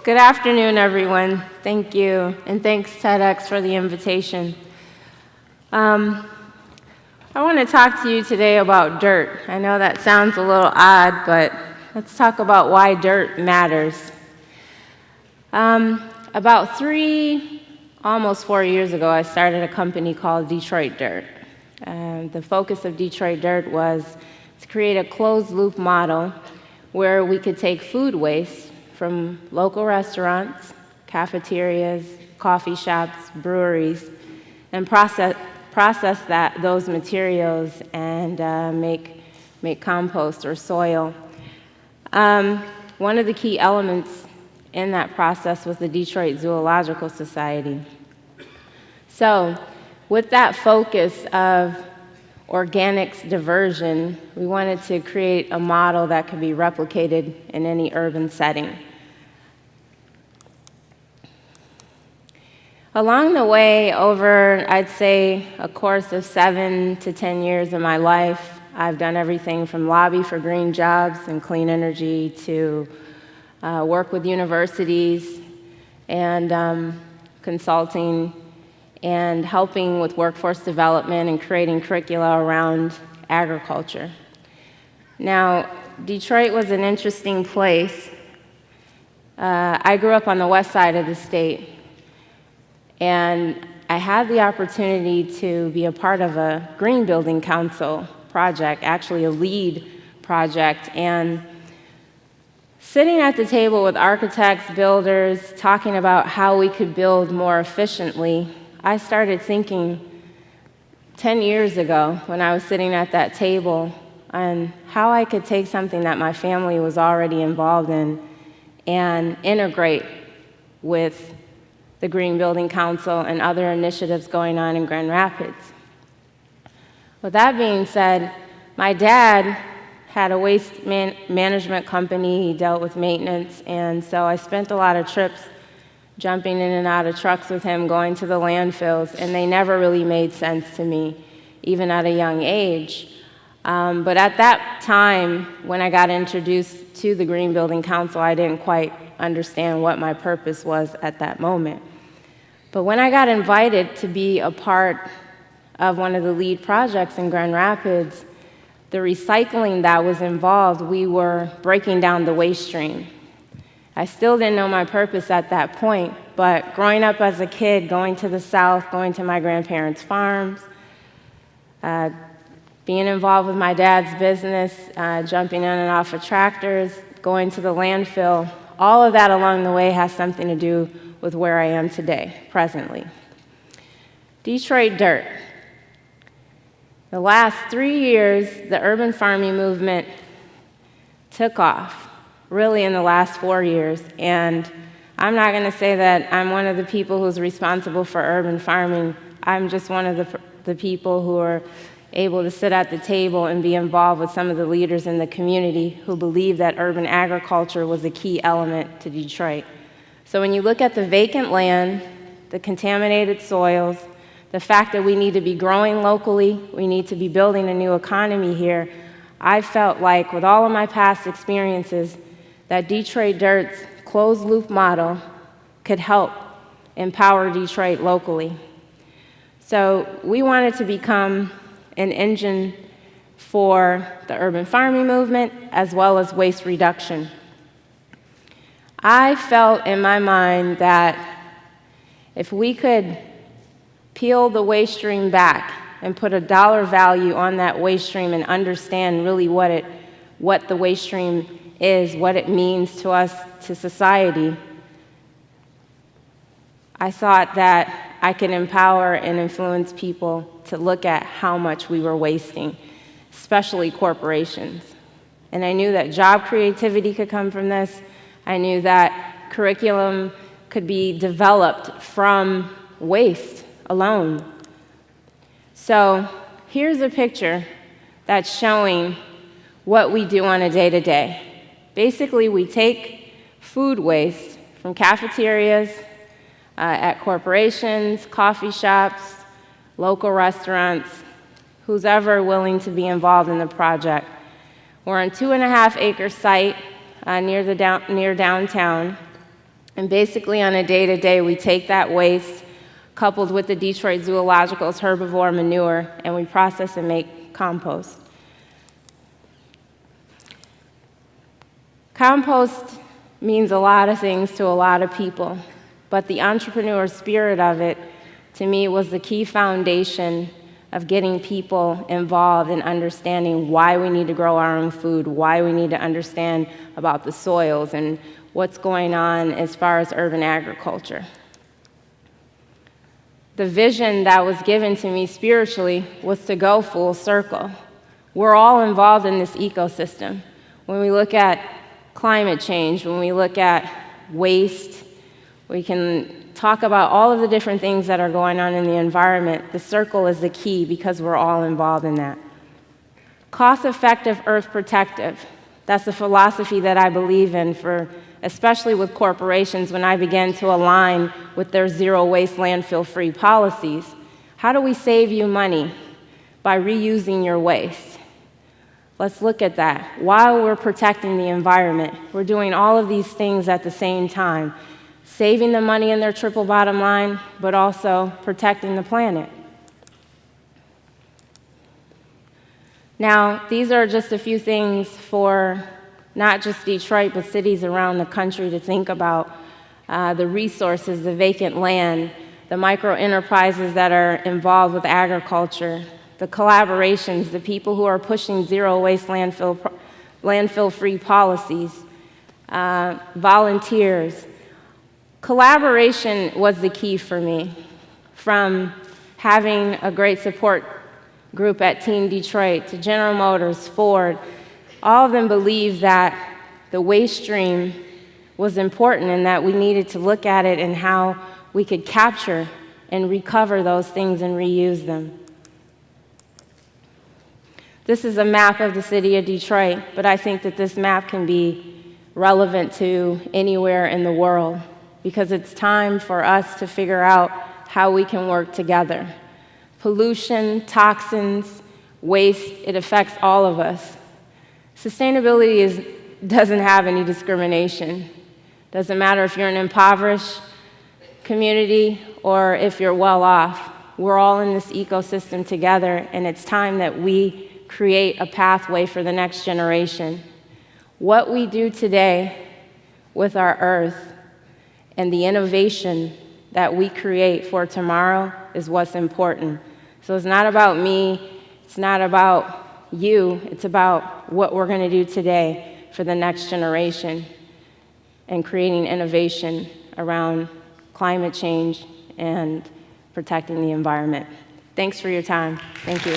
Good afternoon, everyone. Thank you, and thanks TEDx for the invitation. I want to talk to you today about dirt. I know that sounds a little odd, but let's talk about why dirt matters. About almost 4 years ago, I started a company called Detroit Dirt. The focus of Detroit Dirt was to create a closed-loop model where we could take food waste from local restaurants, cafeterias, coffee shops, breweries, and process those materials and make compost or soil. One of the key elements in that process was the Detroit Zoological Society. So, with that focus of organics diversion, we wanted to create a model that could be replicated in any urban setting. Along the way, over, I'd say, a course of 7 to 10 years of my life, I've done everything from lobby for green jobs and clean energy to work with universities and consulting and helping with workforce development and creating curricula around agriculture. Now, Detroit was an interesting place. I grew up on the west side of the state, and I had the opportunity to be a part of a green building council project, actually a LEED project, and sitting at the table with architects, builders, talking about how we could build more efficiently, I started thinking 10 years ago when I was sitting at that table on how I could take something that my family was already involved in and integrate with the Green Building Council and other initiatives going on in Grand Rapids. With that being said, my dad had a waste management company. He dealt with maintenance, and so I spent a lot of trips jumping in and out of trucks with him, going to the landfills, and they never really made sense to me, even at a young age. But at that time, when I got introduced to the Green Building Council, I didn't quite understand what my purpose was at that moment. But when I got invited to be a part of one of the LEED projects in Grand Rapids, the recycling that was involved, we were breaking down the waste stream. I still didn't know my purpose at that point, but growing up as a kid, going to the South, going to my grandparents' farms, being involved with my dad's business, jumping in and off of tractors, going to the landfill, all of that along the way has something to do with where I am today, presently. Detroit Dirt. The last 3 years, the urban farming movement took off, really in the last 4 years. And I'm not going to say that I'm one of the people who's responsible for urban farming. I'm just one of the people who are able to sit at the table and be involved with some of the leaders in the community who believe that urban agriculture was a key element to Detroit. So when you look at the vacant land, the contaminated soils, the fact that we need to be growing locally, we need to be building a new economy here, I felt like with all of my past experiences, that Detroit Dirt's closed-loop model could help empower Detroit locally. So we wanted to become an engine for the urban farming movement as well as waste reduction. I felt in my mind that if we could peel the waste stream back and put a dollar value on that waste stream and understand really what the waste stream is, what it means to us, to society, I thought that I could empower and influence people to look at how much we were wasting, especially corporations. And I knew that job creativity could come from this. I knew that curriculum could be developed from waste alone. So here's a picture that's showing what we do on a day-to-day. Basically, we take food waste from cafeterias, at corporations, coffee shops, local restaurants, who's ever willing to be involved in the project. We're on a 2.5-acre site near downtown, And basically on a day-to-day, we take that waste, coupled with the Detroit Zoological's herbivore manure, and we process and make compost. Compost means a lot of things to a lot of people, but the entrepreneur spirit of it, to me, was the key foundation of getting people involved in understanding why we need to grow our own food, why we need to understand about the soils and what's going on as far as urban agriculture. The vision that was given to me spiritually was to go full circle. We're all involved in this ecosystem. When we look at climate change, when we look at waste, we can talk about all of the different things that are going on in the environment. The circle is the key because we're all involved in that. Cost-effective, earth-protective. That's the philosophy that I believe in, especially with corporations, when I began to align with their zero-waste, landfill-free policies. How do we save you money? By reusing your waste. Let's look at that. While we're protecting the environment, we're doing all of these things at the same time, saving the money in their triple bottom line, but also protecting the planet. Now, these are just a few things for not just Detroit, but cities around the country to think about. The resources, the vacant land, the micro-enterprises that are involved with agriculture, the collaborations, the people who are pushing zero-waste landfill-free policies, volunteers. Collaboration was the key for me. From having a great support group at TEDxDetroit to General Motors, Ford, all of them believed that the waste stream was important and that we needed to look at it and how we could capture and recover those things and reuse them. This is a map of the city of Detroit, but I think that this map can be relevant to anywhere in the world because it's time for us to figure out how we can work together. Pollution, toxins, waste, it affects all of us. Sustainability doesn't have any discrimination. Doesn't matter if you're an impoverished community or if you're well off. We're all in this ecosystem together, and it's time that we create a pathway for the next generation. What we do today with our earth and the innovation that we create for tomorrow is what's important. So it's not about me, it's not about you, it's about what we're going to do today for the next generation and creating innovation around climate change and protecting the environment. Thanks for your time. Thank you.